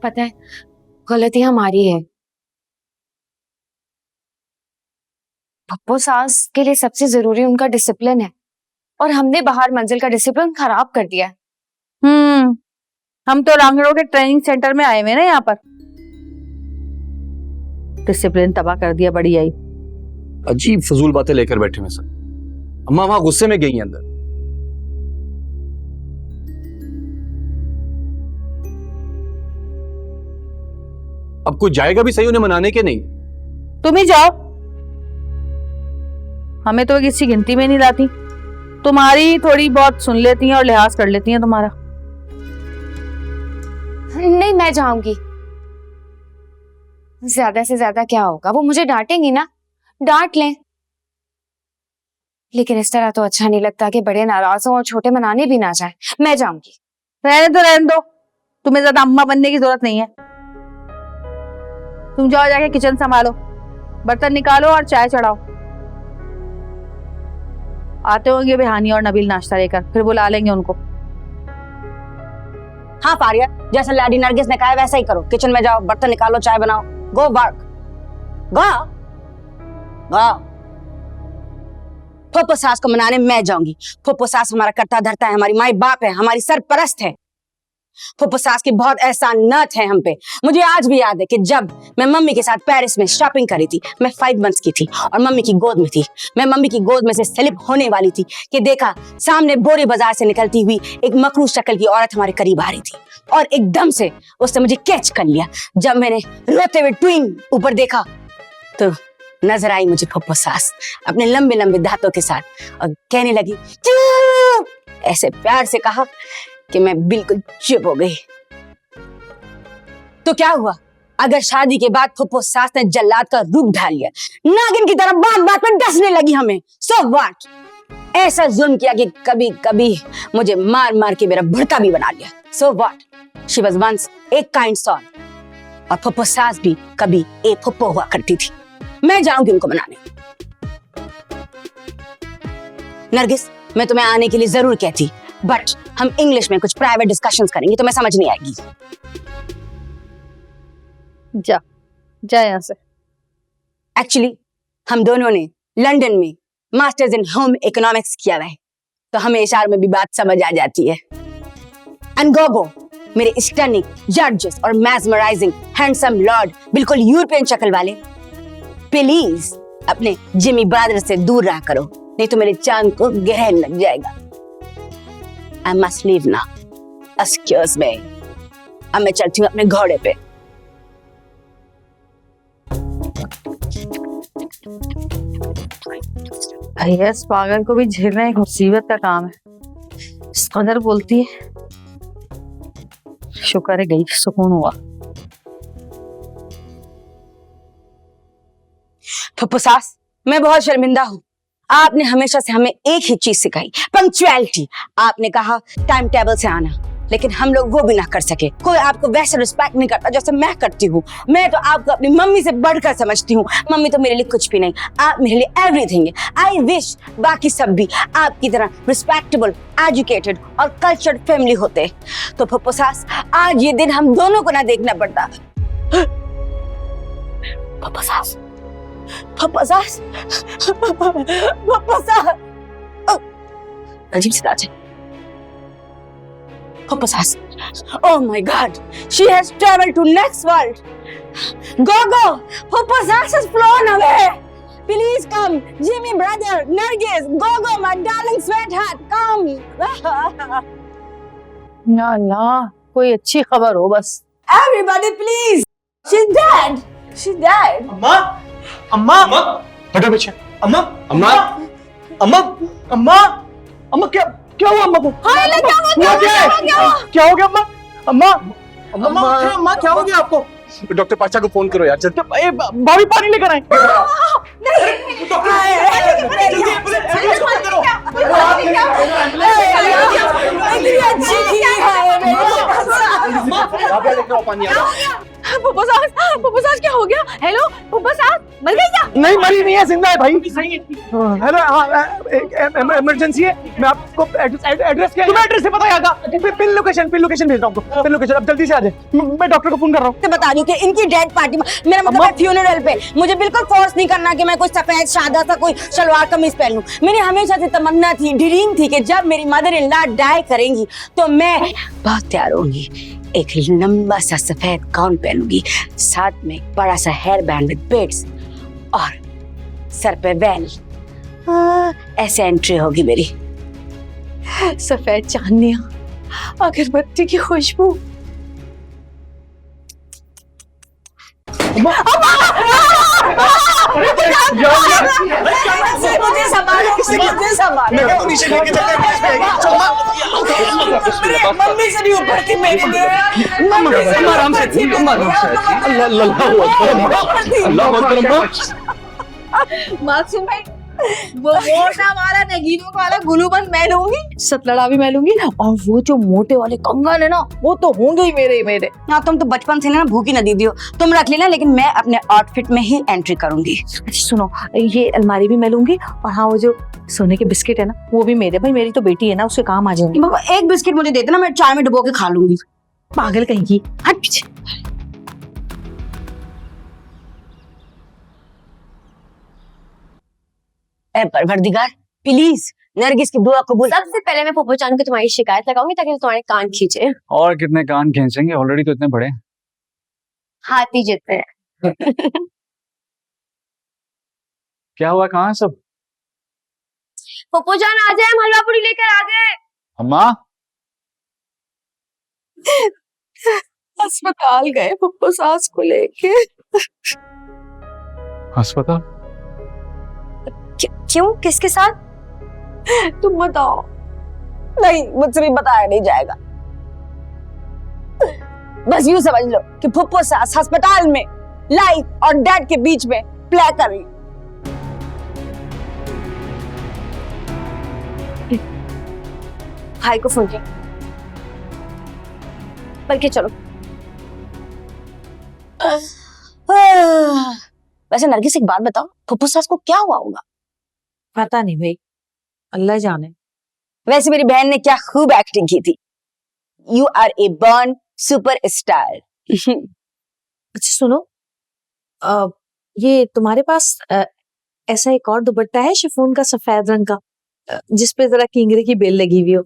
पता है गलती हमारी है। पप्पू सास के लिए सबसे जरूरी उनका डिसिप्लिन है और हमने बाहर मंजिल का डिसिप्लिन खराब कर दिया है। हम तो लांगड़ों के ट्रेनिंग सेंटर में आए हुए ना, यहाँ पर डिसिप्लिन तबाह कर दिया। बड़ी आई अजीब फजूल बातें लेकर बैठे हैं सब। अम्मा वहां गुस्से में गई हैं अंदर। अब कोई जाएगा भी सही उन्हें मनाने के नहीं? तुम ही जाओ, हमें तो किसी गिनती में नहीं लाती। तुम्हारी थोड़ी बहुत सुन लेती हैं और लिहाज कर लेती हैं तुम्हारा। नहीं, मैं जाऊंगी। ज्यादा से ज्यादा क्या होगा, वो मुझे डांटेंगी ना, डांट लें, लेकिन इस तरह तो अच्छा नहीं लगता कि बड़े नाराज हों और छोटे मनाने भी ना जाए। मैं जाऊंगी। रहने दो, तुम्हें ज्यादा अम्मा बनने की जरूरत नहीं है। तुम जाओ, जाके किचन संभालो, बर्तन निकालो और चाय चढ़ाओ। आते होंगे बिहानी और नबील नाश्ता लेकर, फिर बुला लेंगे उनको। हाँ फारिया, जैसा लैडी नरगिस ने कहा है वैसा ही करो। किचन में जाओ, बर्तन निकालो, चाय बनाओ, गो वर्क, गो गो। फुप्पो सास को मनाने मैं जाऊंगी। फुप्पो सास हमारा करता धरता है, हमारी माई बाप है, हमारी सरपरस्त है। फुप्पो सास की बहुत एहसानात है हम पे। मुझे आज भी याद है कि जब मैं मम्मी के साथ पेरिस में शॉपिंग करी थी, मैं 5 मंथ्स की थी और मम्मी की गोद में थी। मैं मम्मी की गोद में से स्लिप होने वाली थी कि देखा सामने बोरी बाजार से निकलती हुई एक मखरूस शक्ल की औरत हमारे करीब आ रही थी और एकदम से उसने मुझे कैच कर लिया। जब मैंने रोते हुए ट्विंग ऊपर देखा तो नजर आई मुझे फुप्पो सास अपने लंबे लंबे दांतों के साथ और कहने लगी चुप। ऐसे प्यार से कहा कि मैं बिल्कुल चुप हो गई। तो क्या हुआ अगर शादी के बाद फुप्पो सास ने जल्लाद का रूप ढाल लिया, नागिन की तरह बात बात में डसने लगी हमें? So what? ऐसा जुल्म किया कि कभी कभी मुझे मार मार के मेरा भड़का भी बना लिया। So what? She was once a kind soul और फुप्पो सास भी कभी एक फुप्पो हुआ करती थी। मैं जाऊंगी उनको मनाने। नरगिस, मैं तुम्हें आने के लिए जरूर कहती, बट हम इंग्लिश में कुछ प्राइवेट डिस्कशंस करेंगे, तुम्हें समझ नहीं आएगी। जा यहाँ से। एक्चुअली हम दोनों ने लंदन में मास्टर्स इन होम इकोनॉमिक्स किया हुआ है, तो हमें इशारों में भी बात समझ आ जाती है। एंड गोगो, मेरे स्टनिंग, जॉर्जियस और मैस्मराइजिंग हैंडसम लॉर्ड, बिल्कुल यूरोपियन शक्ल वाले, प्लीज अपने जिमी ब्रदर से दूर रहा करो, नहीं तो मेरे चांद को ग्रहण लग जाएगा। I must leave now. Excuse me. अब मैं चलती हूँ अपने घोड़े पे। इस पागल को भी झेलना एक मुसीबत का काम है। इस कदर बोलती है, शुक्र है गई, सुकून हुआ। फुप्पो सास, मैं बहुत शर्मिंदा हूँ। आपने हमेशा से हमें एक ही चीज सिखाई, पंक्चुअलिटी। आपने कहा टाइम टेबल से आना, लेकिन हम लोग वो भी ना कर सके। कोई आपको वैसे रिस्पेक्ट नहीं करता जैसे मैं करती हूँ। मैं तो आपको अपनी मम्मी से बढ़कर समझती हूँ। मम्मी तो मेरे लिए कुछ भी नहीं, आप मेरे लिए एवरीथिंग है। आई विश बाकी सब भी आपकी तरह रिस्पेक्टेबल, एजुकेटेड और कल्चर्ड फैमिली होते। तो फुप्पो सास, आज ये दिन हम दोनों को ना देखना पड़ता। फुप्पो सास, फुप्पो सास, फुप्पो सास, अजीब सी बात है। फुप्पो सास, oh my God, she has traveled to next world. Go, फुप्पो सास has flown away. Please come, Jimmy brother, Nargis, go, my darling sweetheart, come. या अल्लाह, कोई अच्छी खबर हो बस। Everybody, please. She's dead. She's dead. अम्मा, अम्मा, अम्मा, हटो पीछे। अम्मा, अम्मा, अम्मा, अम्मा, अम्मा, क्या हुआ अम्मा को? हाय अल्लाह, क्या हुआ? क्या हो गया अम्मा? अम्मा, अम्मा, क्या हो गया आपको? डॉक्टर पाचा को फोन करो यार, चल। भाभी पानी लेकर आए। फुप्पो सास क्या हो गया? हेलो फुप्पो सास, मर गई क्या? नहीं मरी नहीं है, जिंदा है भाई। हेलो, हाँ इमरजेंसी है, मैं आपको एड्रेस क्या, तुम्हें एड्रेस से पता है का? पिन लोकेशन भेज रहा हूँ आपको, पिन लोकेशन। अब जल्दी से आ जाए, मैं डॉक्टर को फोन कर रहा हूँ। तो बता रही हूँ कि इनकी डेड पार्टी में, मेरा मतलब है फ्यूनरल पे मुझे बिल्कुल फोर्स नहीं करना कि मैं कोई सफेद सादा सा कोई सलवार कमीज पहन लूं। मेरी हमेशा से तमन्ना थी, ड्रीम थी कि जब मेरी मदर इन लॉ डाई करेंगी तो मैं बहुत तैयार होंगी, एक लंबा सा सफेद गाउन पहनूंगी, साथ में एक बड़ा सा हेयर बैंड विद बीड्स और सर पे वेल। ऐसे एंट्री होगी मेरी। सफेद चांदनियां, अगरबत्ती की खुशबू। मुझे संभालो, मुझे संभालो। मम्मी से नहीं ऊपर थी मेरे लिए। आराम से, मासूम भाई, वो मोटा वाला नगीनों वाला गुलूबंद मैं लूंगी, सतलड़ा भी मैं लूंगी, और वो जो मोटे वाले कंगन है ना, वो तो होंगे ही मेरे। हाँ, तुम तो बचपन से ना भूखी नदी दी हो, तुम रख लेना, लेकिन मैं अपने आउटफिट में ही एंट्री करूंगी। अच्छा सुनो, ये अलमारी भी मैं लूंगी, और हाँ वो जो सोने के बिस्किट है ना, वो भी मेरे। भाई मेरी तो बेटी है ना, उसके काम आ जाएंगे। बाबा एक बिस्किट मुझे दे देना, मैं चाय में डुबो के खा लूंगी। पागल कहीं की, हट पीछे। ए परवरदिगार, प्लीज नरगिस की दुआ कबूल। सबसे पहले मैं फूफो जान को तुम्हारी शिकायत लगाऊंगी ताकि तुम्हारे कान खींचे। और कितने कान खींचेंगे, ऑलरेडी तो इतने बड़े हैं। हाथी जितने हैं। क्या हुआ, कहाँ है सब? फूफो जान आ जाए, हम हलवा पूरी लेकर आ गए। अम्मा, अस्पताल गए पप्पू सास को लेके। अस्पताल? क्यों, किसके साथ? तुम बताओ। नहीं, मुझसे भी बताया नहीं जाएगा। बस यूं समझ लो कि फुप्पो सास अस्पताल में लाइफ और डेथ के बीच में प्ले कर रही। भाई को फोन किया, बल्कि चलो। वैसे नरगिस एक बात बताओ, फुप्पो सास को क्या हुआ होगा? पता नहीं भाई, अल्लाह जाने। वैसे मेरी बहन ने क्या खूब एक्टिंग की थी। You are a born superstar. अच्छा सुनो, ये तुम्हारे पास ऐसा एक और दुपट्टा है शिफॉन का, सफेद रंग का, जिसपे जरा किंगरे की बेल लगी हुई हो?